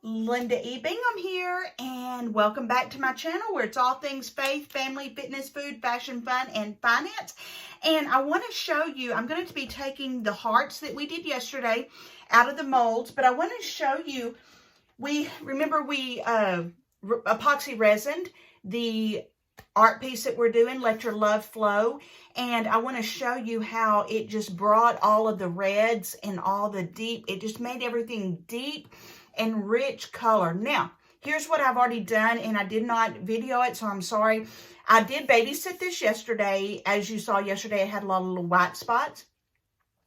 Linda E. Bingham here, and welcome back to my channel where it's all things faith, family, fitness, food, fashion, fun, and finance. And I want to show you, I'm going to be taking the hearts that we did yesterday out of the molds, but I want to show you, remember we epoxy resined the art piece that we're doing, Let Your Love Flow, and I want to show you how it just brought all of the reds and all the deep, it just made everything deep and rich color. Now, here's what I've already done, and I did not video it, so I'm sorry. I did babysit this yesterday. As you saw yesterday, it had a lot of little white spots,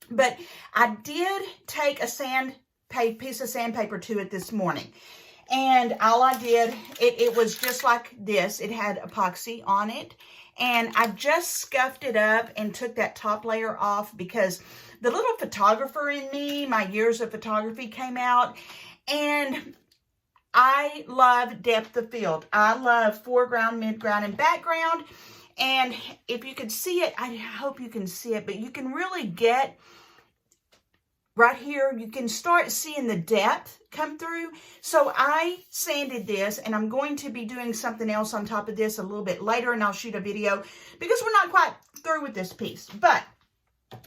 but I did take a piece of sandpaper to it this morning. And all I did, it was just like this. It had epoxy on it. And I just scuffed it up and took that top layer off because the little photographer in me, my years of photography came out. And I love depth of field. I love foreground, midground, and background. And if you could see it, I hope you can see it, but you can really get right here, you can start seeing the depth come through. So I sanded this, and I'm going to be doing something else on top of this a little bit later, and I'll shoot a video because we're not quite through with this piece. But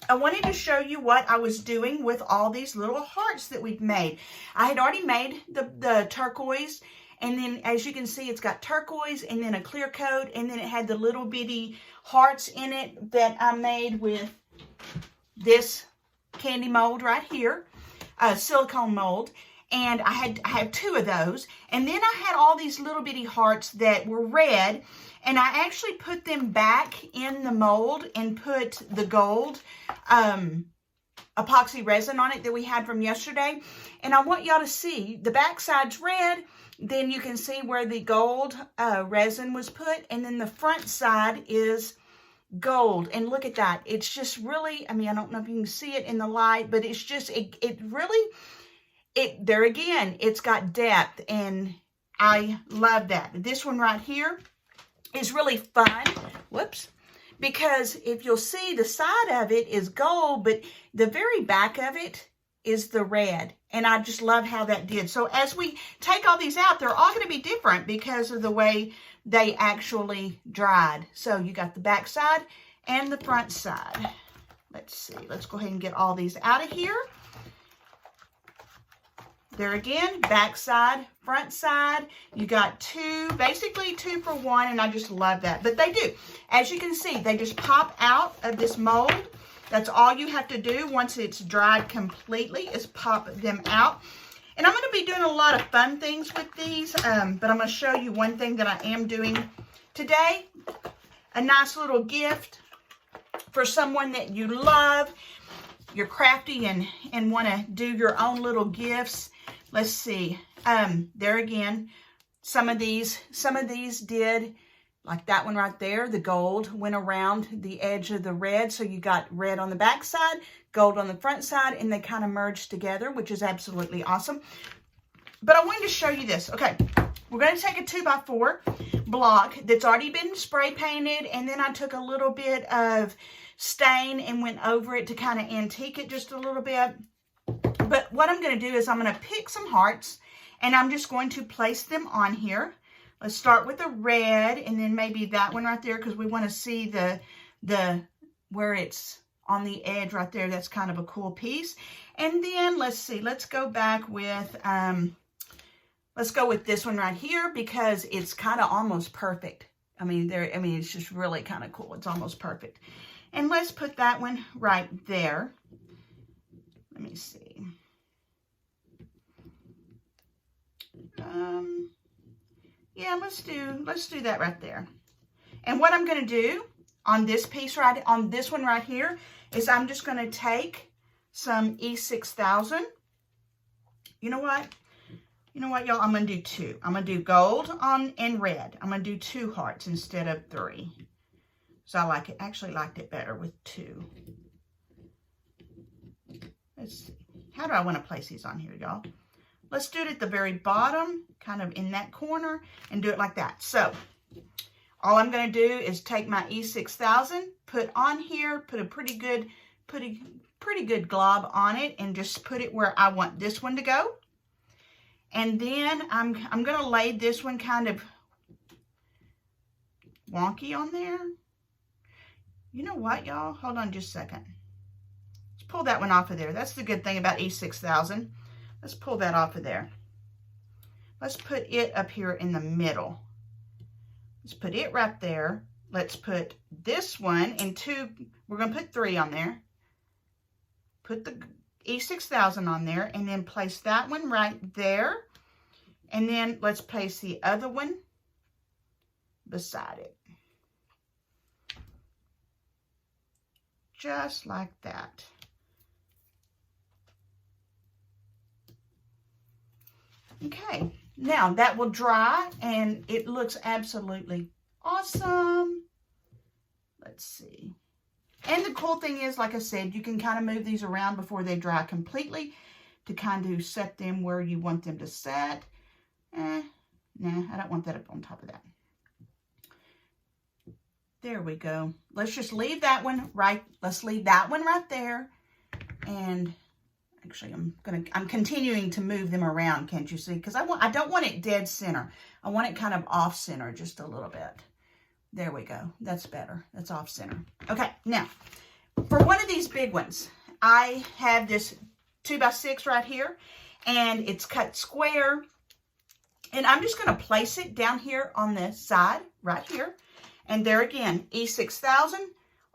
I wanted to show you what I was doing with all these little hearts that we've made. I had already made the turquoise, and then as you can see, it's got turquoise and then a clear coat, and then it had the little bitty hearts in it that I made with this candy mold right here, silicone mold, and I have two of those. And then I had all these little bitty hearts that were red, and I actually put them back in the mold and put the gold epoxy resin on it that we had from yesterday. And I want y'all to see the back side's red, then you can see where the gold resin was put, and then the front side is gold. And look at that. It's just really, I mean, I don't know if you can see it in the light, but it's just, it really, there again, it's got depth, and I love that. This one right here is really fun. Whoops. Because if you'll see, the side of it is gold, but the very back of it is the red. And I just love how that did. So as we take all these out, they're all going to be different because of the way they actually dried. So you got the back side and the front side. Let's see. Let's go ahead and get all these out of here. There again, back side, front side. You got two, basically 2 for 1, and I just love that. But they do. As you can see, they just pop out of this mold. That's all you have to do once it's dried completely is pop them out. And I'm going to be doing a lot of fun things with these, but I'm going to show you one thing that I am doing today. A nice little gift for someone that you love. You're crafty and want to do your own little gifts. Let's see. There again, some of these did, like that one right there, the gold went around the edge of the red. So you got red on the back side, gold on the front side, and they kind of merged together, which is absolutely awesome. But I wanted to show you this. Okay, we're going to take a 2x4 block that's already been spray painted, and then I took a little bit of stain and went over it to kind of antique it just a little bit. But what I'm going to do is I'm going to pick some hearts, and I'm just going to place them on here. Let's start with the red, and then maybe that one right there, because we want to see the where it's on the edge right there. That's kind of a cool piece. And then let's see, let's go back with let's go with this one right here, because it's kind of almost perfect. I mean, it's just really kind of cool. It's almost perfect. And let's put that one right there. Let me see. Yeah, let's do that right there. And what I'm going to do on this piece on this one right here is I'm just going to take some E6000. You know what, y'all? I'm going to do 2. I'm going to do gold and red. I'm going to do 2 hearts instead of 3. So I actually liked it better with 2. Let's see. How do I want to place these on here, y'all? Let's do it at the very bottom, kind of in that corner, and do it like that. So all I'm going to do is take my E6000, put on here, put a pretty good glob on it, and just put it where I want this one to go. And then I'm going to lay this one kind of wonky on there. You know what, y'all? Hold on just a second. Let's pull that one off of there. That's the good thing about E6000. Let's pull that off of there. Let's put it up here in the middle. Let's put it right there. Let's put this one in two. We're going to put 3 on there. Put the E6000 on there, and then place that one right there. And then let's place the other one beside it. Just like that. Okay, now that will dry and it looks absolutely awesome. Let's see. And the cool thing is, like I said, you can kind of move these around before they dry completely to kind of set them where you want them to set. Nah, I don't want that up on top of that. There we go. Let's just leave that one right. Let's leave that one right there. And actually, I'm continuing to move them around. Can't you see? Because I don't want it dead center. I want it kind of off center just a little bit. There we go. That's better. That's off center. Okay. Now, for one of these big ones, I have this 2x6 right here, and it's cut square. And I'm just going to place it down here on the side, right here. And there again, E6000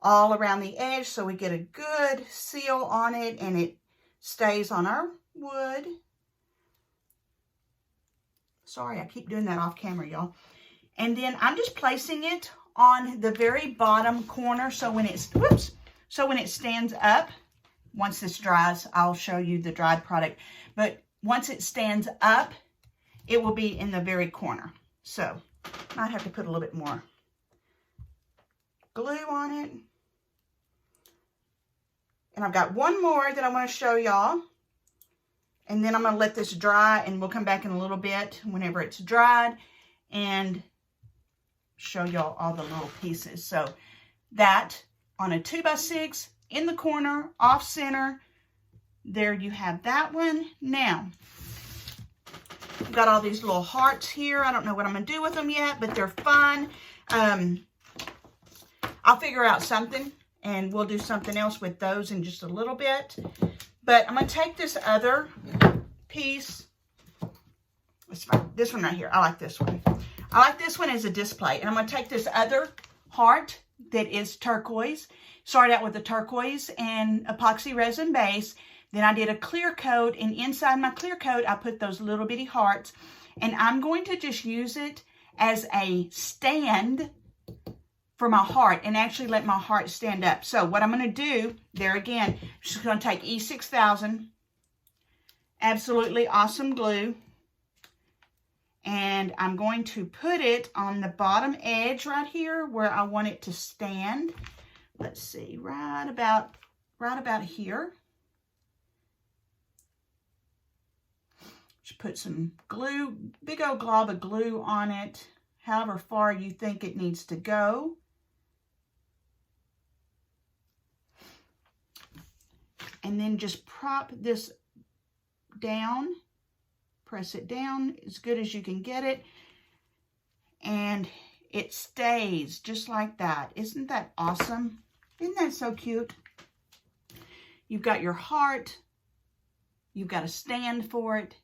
all around the edge, so we get a good seal on it and it stays on our wood. Sorry, I keep doing that off camera, y'all. And then I'm just placing it on the very bottom corner, so when it's, so when it stands up, once this dries, I'll show you the dried product. But once it stands up, it will be in the very corner. So, might have to put a little bit more glue on it. And I've got one more that I want to show y'all. And then I'm going to let this dry, and we'll come back in a little bit whenever it's dried and show y'all all the little pieces. So that on a 2x6 in the corner, off center. There you have that one. Now, I've got all these little hearts here. I don't know what I'm going to do with them yet, but they're fun. I'll figure out something, and we'll do something else with those in just a little bit. But I'm going to take this other piece. It's fine. This one right here. I like this one. I like this one as a display. And I'm going to take this other heart that is turquoise. Started out with the turquoise and epoxy resin base. Then I did a clear coat, and inside my clear coat, I put those little bitty hearts. And I'm going to just use it as a stand for my heart and actually let my heart stand up. So what I'm going to do, there again, I'm just going to take E6000, absolutely awesome glue, and I'm going to put it on the bottom edge right here where I want it to stand. Let's see, right about here. Just put some glue, big old glob of glue on it, however far you think it needs to go. And then just prop this down, press it down as good as you can get it, and it stays just like that. Isn't that awesome? Isn't that so cute? You've got your heart, you've got a stand for it,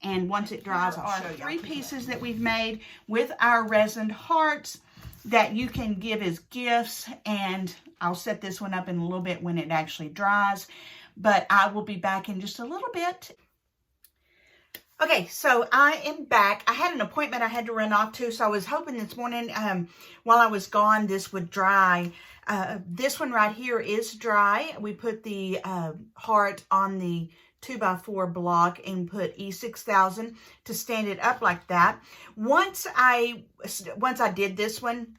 and once it dries, I'll show you. 3 pieces that we've made with our resined hearts that you can give as gifts, and I'll set this one up in a little bit when it actually dries, but I will be back in just a little bit. Okay, so I am back. I had an appointment I had to run off to, so I was hoping this morning while I was gone this would dry. This one right here is dry. We put the heart on the 2x4 block and put E6000 to stand it up like that. Once I did this one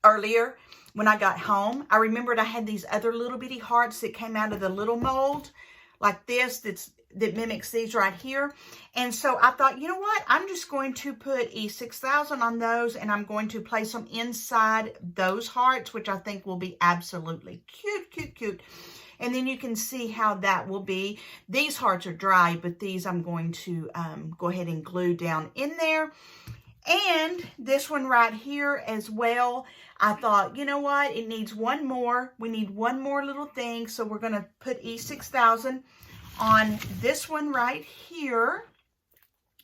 earlier, when I got home, I remembered I had these other little bitty hearts that came out of the little mold like this that mimics these right here. And so I thought, you know what? I'm just going to put E6000 on those, and I'm going to place them inside those hearts, which I think will be absolutely cute, cute, cute. And then you can see how that will be. These hearts are dry, but these I'm going to go ahead and glue down in there. And this one right here as well, I thought, you know what, it needs one more. We need one more little thing. So we're going to put E6000 on this one right here,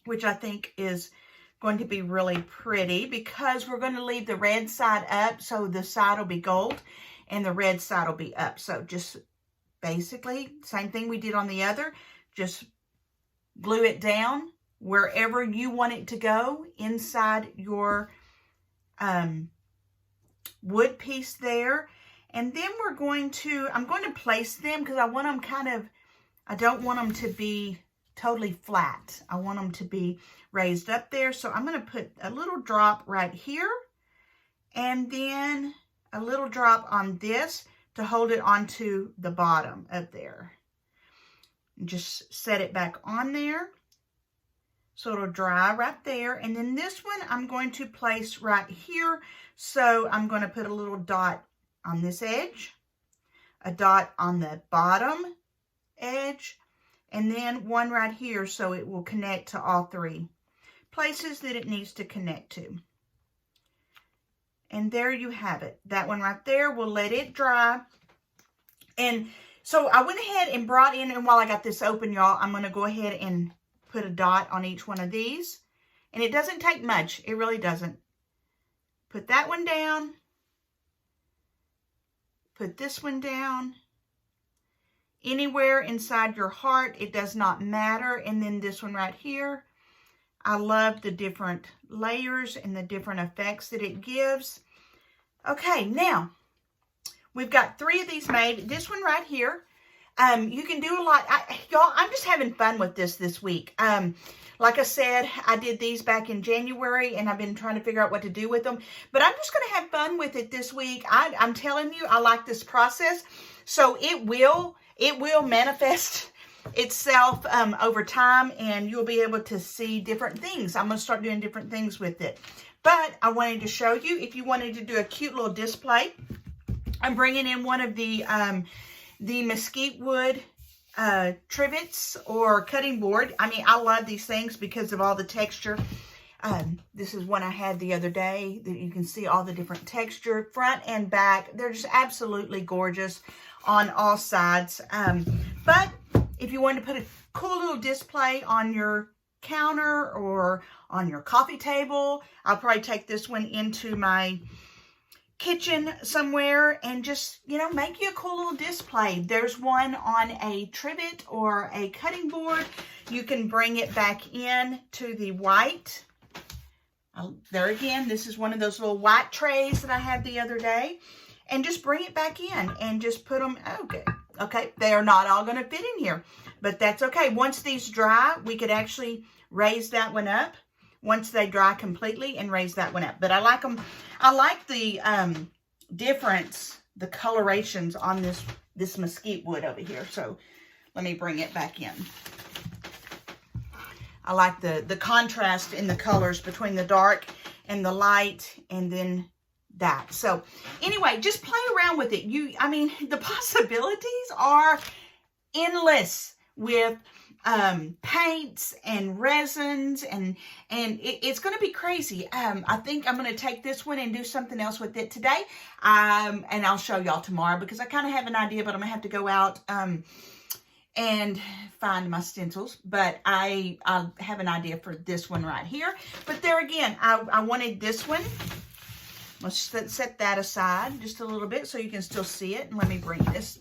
which I think is going to be really pretty because we're going to leave the red side up. So the side will be gold and the red side will be up. So just basically same thing we did on the other, just glue it down wherever you want it to go inside your wood piece there. And then I'm going to place them because I want them I don't want them to be totally flat. I want them to be raised up there. So I'm going to put a little drop right here and then a little drop on this to hold it onto the bottom of there. Just set it back on there so it'll dry right there. And then this one I'm going to place right here. So I'm going to put a little dot on this edge, a dot on the bottom edge, and then one right here so it will connect to all three places that it needs to connect to. And there you have it. That one right there, we'll let it dry. And so I went ahead and brought in, and while I got this open, y'all, I'm going to go ahead and put a dot on each one of these. And it doesn't take much. It really doesn't. Put that one down. Put this one down. Anywhere inside your heart, it does not matter. And then this one right here. I love the different layers and the different effects that it gives. Okay, now we've got 3 of these made. This one right here, you can do a lot. Y'all, I'm just having fun with this week. Like I said, I did these back in January, and I've been trying to figure out what to do with them. But I'm just going to have fun with it this week. I'm telling you, I like this process. So it will manifest itself over time, and you'll be able to see different things. I'm going to start doing different things with it. But I wanted to show you, if you wanted to do a cute little display, I'm bringing in one of the mesquite wood trivets or cutting board. I mean, I love these things because of all the texture. This is one I had the other day that you can see all the different texture, front and back. They're just absolutely gorgeous on all sides. But if you want to put a cool little display on your counter or on your coffee table, I'll probably take this one into my kitchen somewhere and just, you know, make you a cool little display. There's one on a trivet or a cutting board. You can bring it back in to the white. There again, this is one of those little white trays that I had the other day. And just bring it back in and just put them, okay, they are not all going to fit in here, but that's okay. Once these dry, we could actually raise that one up once they dry completely and raise that one up. But I like them. I like the difference, the colorations on this mesquite wood over here. So let me bring it back in. I like the contrast in the colors between the dark and the light, and then that. So anyway, just play around with it. I mean, the possibilities are endless with paints and resins, and it's going to be crazy. I think I'm going to take this one and do something else with it today. And I'll show y'all tomorrow because I kind of have an idea, but I'm going to have to go out and find my stencils. But I have an idea for this one right here. But there again, I wanted this one. Let's set that aside just a little bit so you can still see it. And let me bring this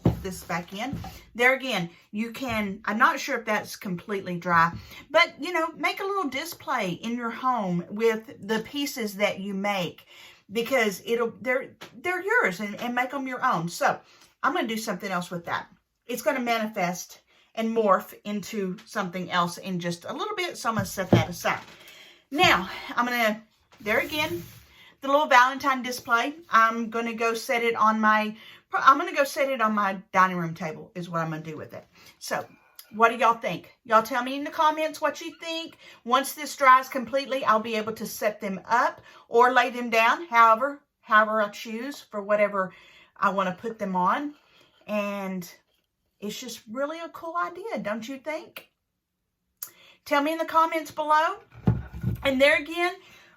back in. There again, you can, I'm not sure if that's completely dry, but, you know, make a little display in your home with the pieces that you make, because they're yours, and make them your own. So I'm going to do something else with that. It's going to manifest and morph into something else in just a little bit. So I'm going to set that aside. Now, there again, the little Valentine display, I'm going to go set it on my dining room table is what I'm going to do with it. So what do y'all think? Y'all tell me in the comments what you think. Once this dries completely, I'll be able to set them up or lay them down, however I choose, for whatever I want to put them on. And it's just really a cool idea, don't you think? Tell me in the comments below. And there again,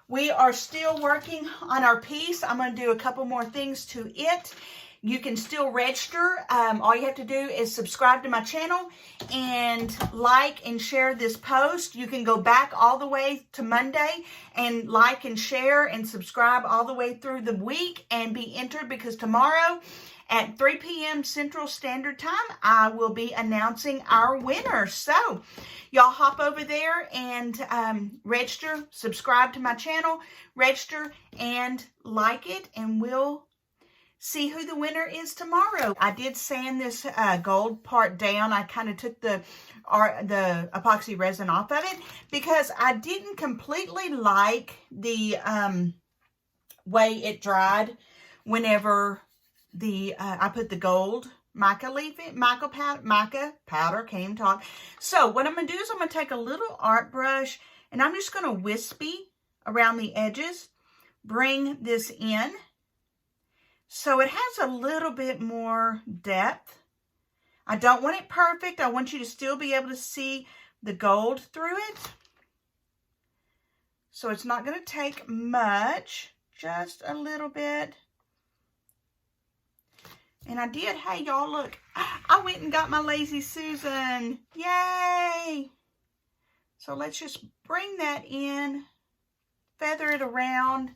we are still working on our piece. I'm going to do a couple more things to it. You can still register. All you have to do is subscribe to my channel and like and share this post. You can go back all the way to Monday and like and share and subscribe all the way through the week and be entered, because tomorrow at 3 p.m. Central Standard Time, I will be announcing our winner. So y'all hop over there and register, subscribe to my channel, register and like it, and we'll see who the winner is tomorrow. I did sand this gold part down. I kind of took the epoxy resin off of it because I didn't completely like the way it dried whenever I put the gold mica powder, can't even talk. So what I'm going to do is I'm going to take a little art brush and I'm just going to wispy around the edges, bring this in so it has a little bit more depth. I don't want it perfect. I want you to still be able to see the gold through it. So it's not going to take much, just a little bit. And I did, hey y'all, look, I went and got my Lazy Susan. Yay! So let's just bring that in, feather it around.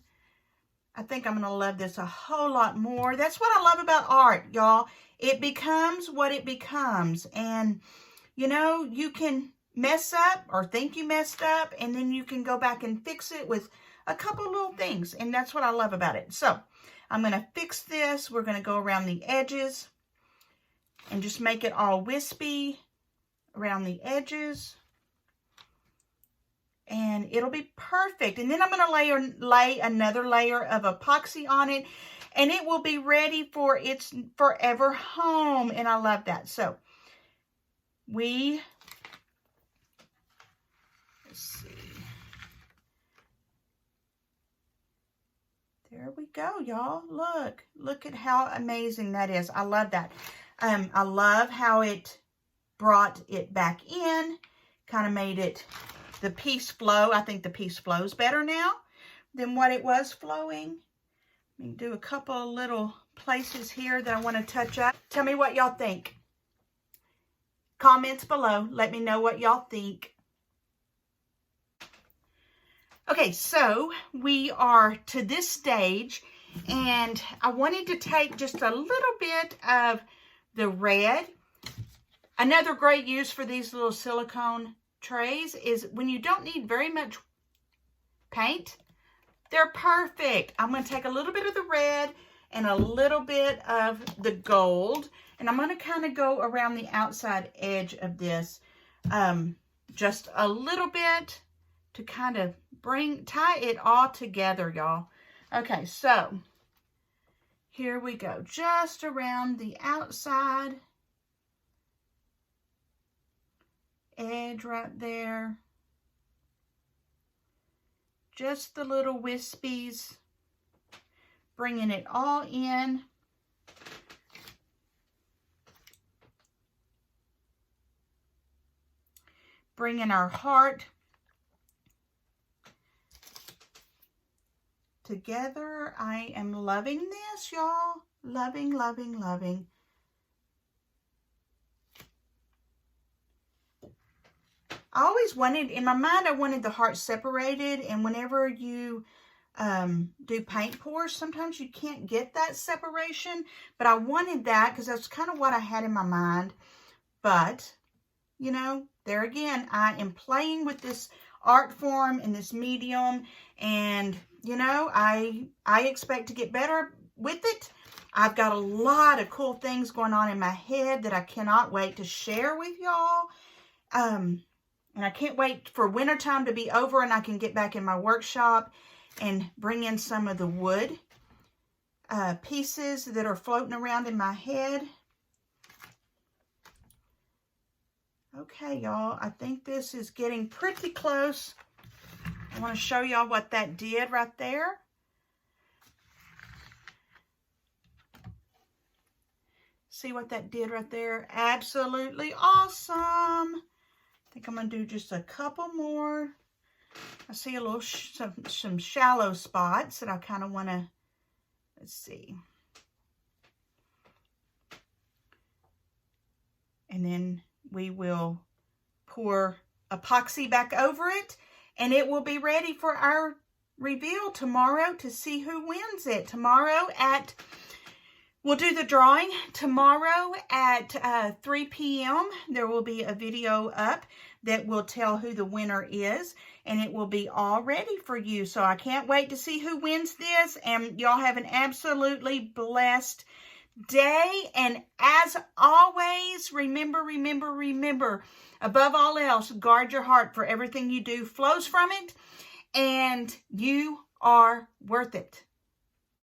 I think I'm going to love this a whole lot more. That's what I love about art, y'all. It becomes what it becomes. And, you know, you can mess up or think you messed up, and then you can go back and fix it with a couple little things. And that's what I love about it. So I'm going to fix this. We're going to go around the edges and just make it all wispy around the edges. And it'll be perfect. And then I'm going to lay another layer of epoxy on it. And it will be ready for its forever home. And I love that. So let's see. There we go, y'all. Look at how amazing that is. I love that. I love how it brought it back in, kind of made it, the piece flow. I think the piece flows better now than what it was flowing. Let me do a couple of little places here that I want to touch up. Tell me what y'all think. Comments below. Let me know what y'all think. Okay, so we are to this stage, and I wanted to take just a little bit of the red. Another great use for these little silicone trays is when you don't need very much paint, they're perfect. I'm going to take a little bit of the red and a little bit of the gold, and I'm going to kind of go around the outside edge of this, just a little bit to kind of tie it all together, y'all. Okay, so here we go, just around the outside edge right there. Just the little wispies, bringing it all in. Bringing our heart together. I am loving this, y'all. Loving, loving, loving. I always wanted, in my mind, I wanted the heart separated, and whenever you do paint pours, sometimes you can't get that separation, but I wanted that because that's kind of what I had in my mind. But, you know, there again, I am playing with this art form and this medium, and, you know, I expect to get better with it. I've got a lot of cool things going on in my head that I cannot wait to share with y'all. And I can't wait for wintertime to be over and I can get back in my workshop and bring in some of the wood pieces that are floating around in my head. Okay, y'all, I think this is getting pretty close. I want to show y'all what that did right there. See what that did right there? Absolutely awesome. I think I'm going to do just a couple more. I see a little, some shallow spots that I kind of want to, let's see. And then we will pour epoxy back over it, and it will be ready for our reveal tomorrow to see who wins it. Tomorrow we'll do the drawing tomorrow at 3 p.m. There will be a video up that will tell who the winner is, and it will be all ready for you. So I can't wait to see who wins this, and y'all have an absolutely blessed day. And as always, remember, above all else, guard your heart, for everything you do flows from it, and you are worth it.